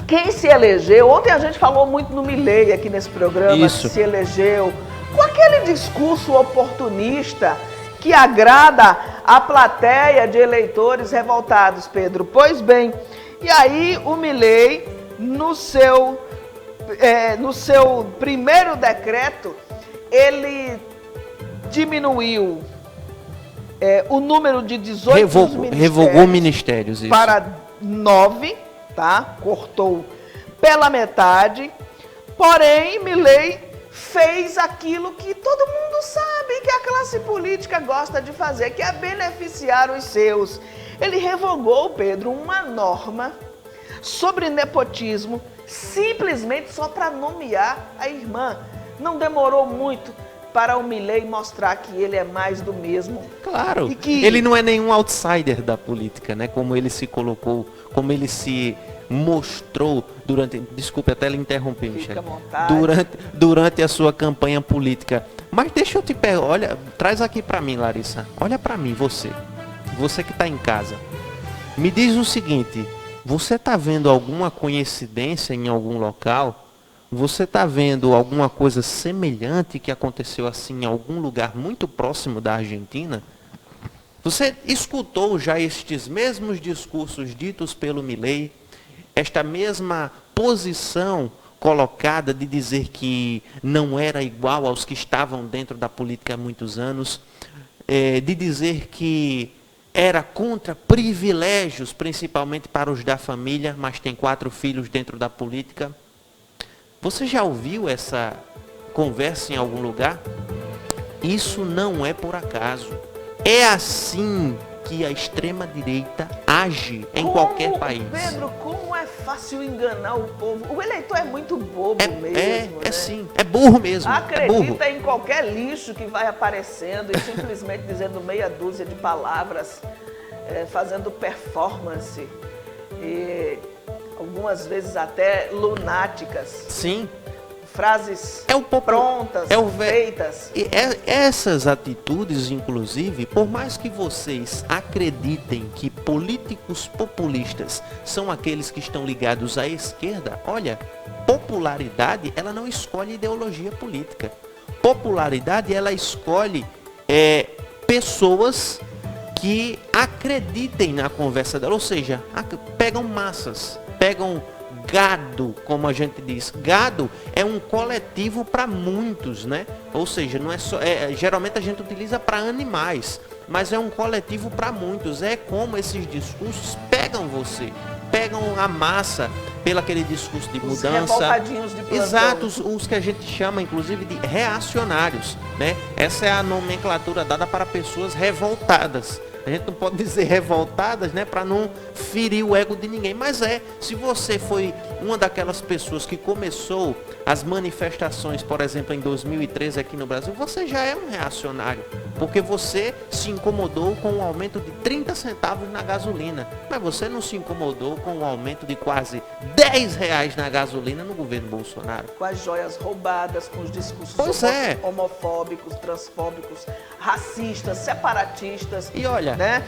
quem se elegeu, ontem a gente falou muito no Milei aqui nesse programa, Isso. que se elegeu com aquele discurso oportunista que agrada a plateia de eleitores revoltados, Pedro. Pois bem, e aí o Milei, no seu primeiro decreto, ele diminuiu o número de 18 revogou ministérios, isso. para 9, tá? Cortou pela metade. Porém, Milei fez aquilo que todo mundo sabe que a classe política gosta de fazer, que é beneficiar os seus. Ele revogou, Pedro, uma norma sobre nepotismo, simplesmente só para nomear a irmã. Não demorou muito para o Milei mostrar que ele é mais do mesmo. Claro, E que ele não é nenhum outsider da política, né? Como ele se colocou, como ele se mostrou durante... Desculpe até lhe interromper, Fica à Michele. vontade. Durante a sua campanha política. Mas deixa eu te perguntar, olha, traz aqui para mim, Larissa. Olha para mim, você que está em casa. Me diz o seguinte, você está vendo alguma coincidência em algum local? Você está vendo alguma coisa semelhante que aconteceu assim em algum lugar muito próximo da Argentina? Você escutou já estes mesmos discursos ditos pelo Milei? Esta mesma posição colocada de dizer que não era igual aos que estavam dentro da política há muitos anos, de dizer que era contra privilégios, principalmente para os da família, mas tem 4 filhos dentro da política. Você já ouviu essa conversa em algum lugar? Isso não é por acaso. É assim que a extrema-direita age em qualquer país. Pedro, como é fácil enganar o povo. O eleitor é muito bobo mesmo, né? Sim, é burro mesmo. Acredita em qualquer lixo que vai aparecendo e simplesmente dizendo meia dúzia de palavras, fazendo performance, e algumas vezes até lunáticas. Sim. Frases prontas, feitas. E essas atitudes, inclusive, por mais que vocês acreditem que políticos populistas são aqueles que estão ligados à esquerda, olha, popularidade, ela não escolhe ideologia política. Popularidade, ela escolhe pessoas que acreditem na conversa dela, ou seja, pegam massas, pegam gado, como a gente diz. Gado é um coletivo para muitos, né? Ou seja, não é só, geralmente a gente utiliza para animais, mas é um coletivo para muitos. É como esses discursos pegam você, pegam a massa pelo aquele discurso de mudança. Revoltadinhos de plantão. Exato, os que a gente chama inclusive de reacionários, né? Essa é a nomenclatura dada para pessoas revoltadas. A gente não pode dizer revoltadas, né, para não ferir o ego de ninguém. Mas se você foi uma daquelas pessoas que começou as manifestações, por exemplo, em 2013 aqui no Brasil, você já é um reacionário. Porque você se incomodou com o aumento de 30 centavos na gasolina. Mas você não se incomodou com o aumento de quase R$10 na gasolina no governo Bolsonaro. Com as joias roubadas, com os discursos homofóbicos, transfóbicos, racistas, separatistas. E olha, né?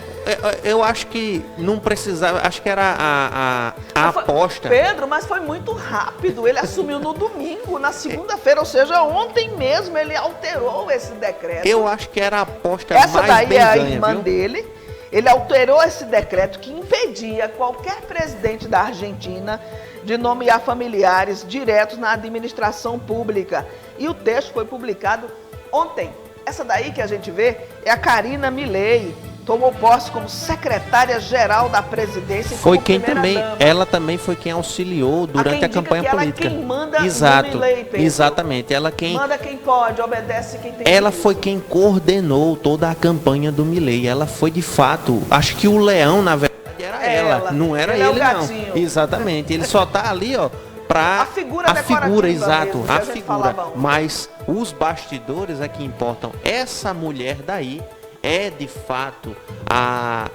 Eu acho que não precisava, acho que era a aposta. Pedro, mas foi muito rápido. Ele assumiu no domingo, na segunda-feira, ou seja, ontem mesmo ele alterou esse decreto. Eu acho que era a aposta mais bem ganha. Essa daí é a irmã dele. Ele alterou esse decreto que impedia qualquer presidente da Argentina de nomear familiares diretos na administração pública. E o texto foi publicado ontem. Essa daí que a gente vê é a Karina Milei. Tomou posse como secretária-geral da presidência. Foi quem também, ela também foi quem auxiliou durante a campanha política. Ela é quem manda Exato, no Milei, Pedro. Exatamente. Ela quem manda quem pode, obedece quem tem. Ela foi quem coordenou toda a campanha do Milei. Ela foi de fato, acho que o leão na verdade era ela, não era ele não. Exatamente. Ele só tá ali, ó, para a figura, exato, mesmo, a figura. Mas os bastidores é que importam. Essa mulher daí é de fato a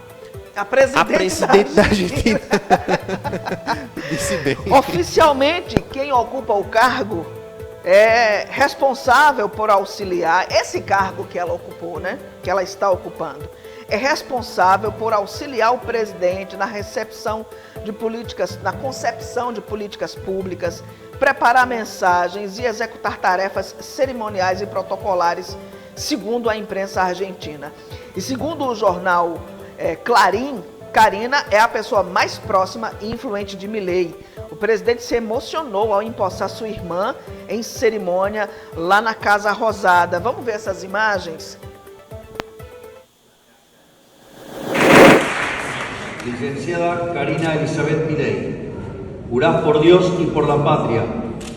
presidente da Argentina. Disse bem. Oficialmente, quem ocupa o cargo é responsável por auxiliar, esse cargo que ela ocupou, né? Que ela está ocupando, é responsável por auxiliar o presidente na recepção de políticas, na concepção de políticas públicas, preparar mensagens e executar tarefas cerimoniais e protocolares, segundo a imprensa argentina. E segundo o jornal Clarín, Karina é a pessoa mais próxima e influente de Milei. O presidente se emocionou ao empossar sua irmã em cerimônia lá na Casa Rosada. Vamos ver essas imagens? Licenciada Karina Elizabeth Milei, jurás por Dios y por la patria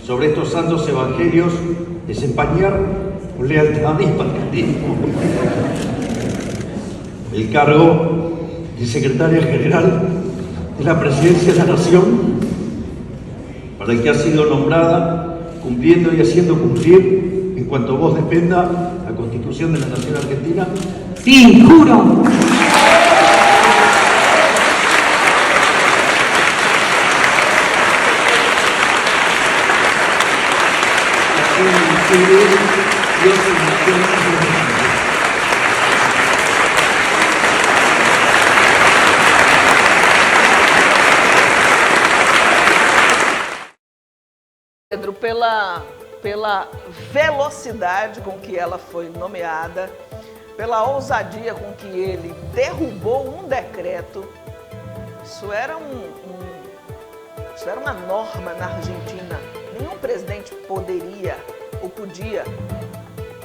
sobre estos santos evangelios desempeñar con lealtad y patriotismo el cargo de Secretaria General de la Presidencia de la Nación, para el que ha sido nombrada, cumpliendo y haciendo cumplir, en cuanto vos dependa, la Constitución de la Nación Argentina. Sí, juro. Pedro, pela velocidade com que ela foi nomeada, pela ousadia com que ele derrubou um decreto, isso era uma norma na Argentina. Nenhum presidente poderia ou podia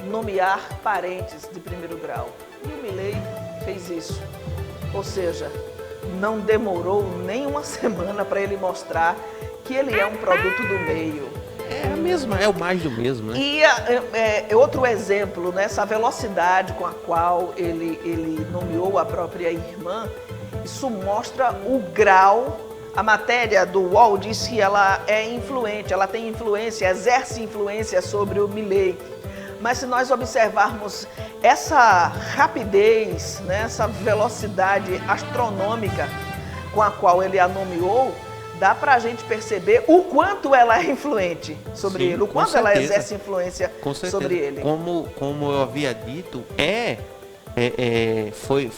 nomear parentes de primeiro grau. E o Milei fez isso. Ou seja, não demorou nem uma semana para ele mostrar que ele é um produto do meio. É a mesma, é o mais do mesmo, né? E outro exemplo, né, essa velocidade com a qual ele nomeou a própria irmã, isso mostra o grau. A matéria do UOL diz que ela é influente, ela tem influência, exerce influência sobre o Milei. Mas se nós observarmos essa rapidez, né, essa velocidade astronômica com a qual ele a nomeou, dá para a gente perceber o quanto ela é influente sobre ele, o quanto ela exerce influência sobre ele. Como eu havia dito,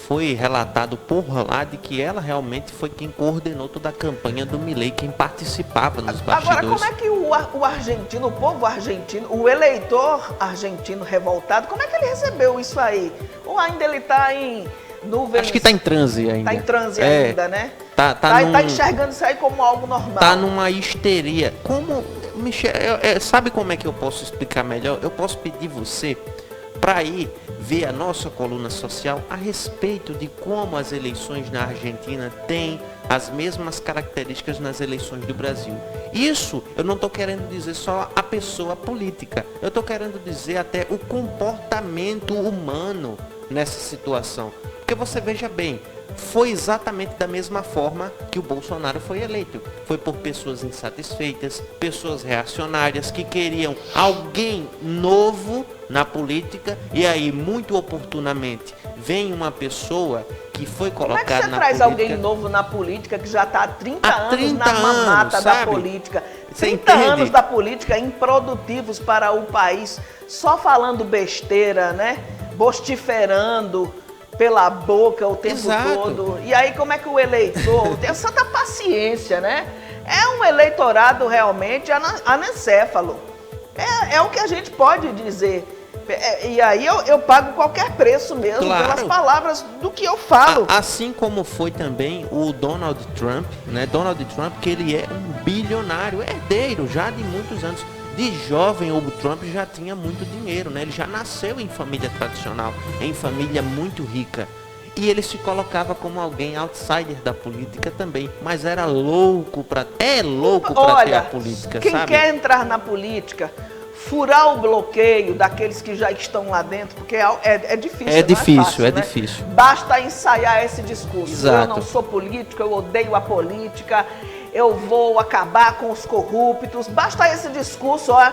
foi relatado por lá de que ela realmente foi quem coordenou toda a campanha do Milei, quem participava nos bastidores. Agora, como é que o argentino, o povo argentino, o eleitor argentino revoltado, como é que ele recebeu isso aí? Ou ainda ele está em nuvens? Acho que está em transe ainda. Está em transe ainda, né? Tá enxergando isso aí como algo normal. Tá numa histeria. Como, Michel, sabe como é que eu posso explicar melhor? Eu posso pedir você para ir ver a nossa coluna social a respeito de como as eleições na Argentina têm as mesmas características nas eleições do Brasil. Isso eu não estou querendo dizer só a pessoa política, eu estou querendo dizer até o comportamento humano nessa situação. Porque você veja bem, foi exatamente da mesma forma que o Bolsonaro foi eleito. Foi por pessoas insatisfeitas, pessoas reacionárias que queriam alguém novo na política, e aí, muito oportunamente, vem uma pessoa que foi colocada na política. Como é que você traz alguém novo na política que já está há 30 anos na mamata da política? 30 anos da política improdutivos para o país, só falando besteira, né? Bostiferando pela boca o tempo todo. E aí como é que o eleitor tem santa paciência, né? É um eleitorado realmente anencéfalo. É o que a gente pode dizer. E aí eu pago qualquer preço mesmo, claro, pelas palavras do que eu falo. Assim como foi também o Donald Trump, né? Donald Trump, que ele é um bilionário, herdeiro já de muitos anos. De jovem, o Trump já tinha muito dinheiro, né? Ele já nasceu em família tradicional, em família muito rica. E ele se colocava como alguém outsider da política também. Mas era louco para ter a política, quem sabe? Quer entrar na política, furar o bloqueio daqueles que já estão lá dentro, porque é difícil. É difícil, fácil, é né? difícil. Basta ensaiar esse discurso. Exato. Eu não sou político, eu odeio a política, eu vou acabar com os corruptos. Basta esse discurso, ó,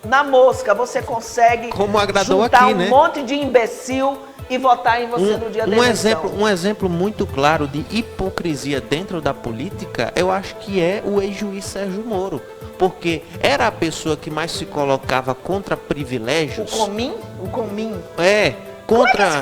na mosca, você consegue como agradou juntar aqui, um né? monte de imbecil e votar em você no dia da eleição. Um exemplo muito claro de hipocrisia dentro da política, eu acho que é o ex-juiz Sérgio Moro. Porque era a pessoa que mais se colocava contra privilégios. O Comim? Contra...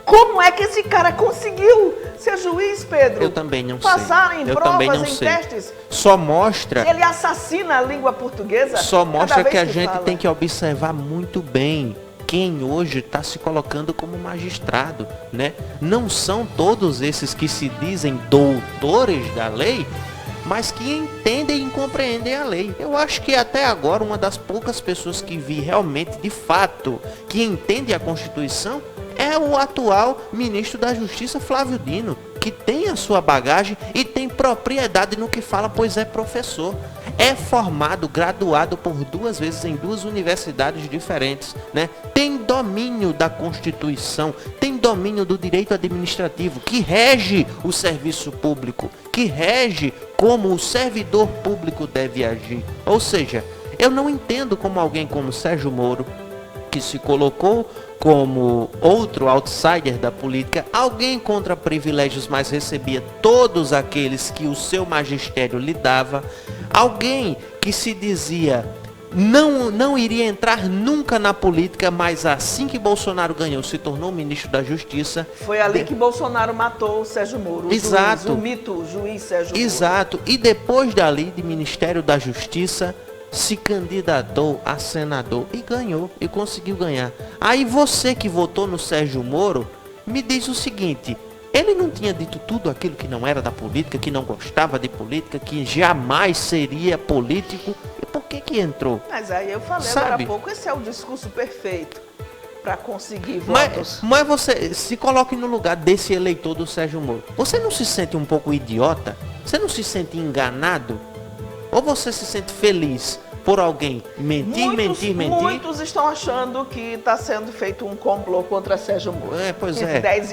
Como é que esse cara conseguiu ser juiz, Pedro? Eu também não sei. Passar em Eu também provas, não em sei. testes. Só mostra, Ele assassina a língua portuguesa. só mostra cada que a vez gente fala. tem que observar muito bem quem hoje está se colocando como magistrado, né? Não são todos esses que se dizem doutores da lei, mas que entendem e compreendem a lei. Eu acho que até agora uma das poucas pessoas que vi realmente, de fato, que entende a Constituição é o atual ministro da Justiça, Flávio Dino, que tem a sua bagagem e tem propriedade no que fala, pois é professor. É formado, graduado por 2 vezes em 2 universidades diferentes, né? Tem domínio da Constituição, tem domínio do direito administrativo, que rege o serviço público, que rege como o servidor público deve agir. Ou seja, eu não entendo como alguém como Sérgio Moro, que se colocou como outro outsider da política, alguém contra privilégios, mas recebia todos aqueles que o seu magistério lhe dava, alguém que se dizia não iria entrar nunca na política, mas assim que Bolsonaro ganhou, se tornou ministro da Justiça. Foi ali que Bolsonaro matou o Sérgio Moro. O Exato. Juiz, o mito, o juiz Sérgio Moro. Exato. E depois dali, de Ministério da Justiça, se candidatou a senador e ganhou, e conseguiu ganhar. Aí você que votou no Sérgio Moro, me diz o seguinte: ele não tinha dito tudo aquilo que não era da política, que não gostava de política, que jamais seria político? E por que entrou? Mas aí eu falei agora há pouco, esse é o discurso perfeito para conseguir votos. Mas você se coloque no lugar desse eleitor do Sérgio Moro. Você não se sente um pouco idiota? Você não se sente enganado? Ou você se sente feliz por alguém mentir? Muitos estão achando que está sendo feito um complô contra Sérgio Moro. Pois Entre é. 10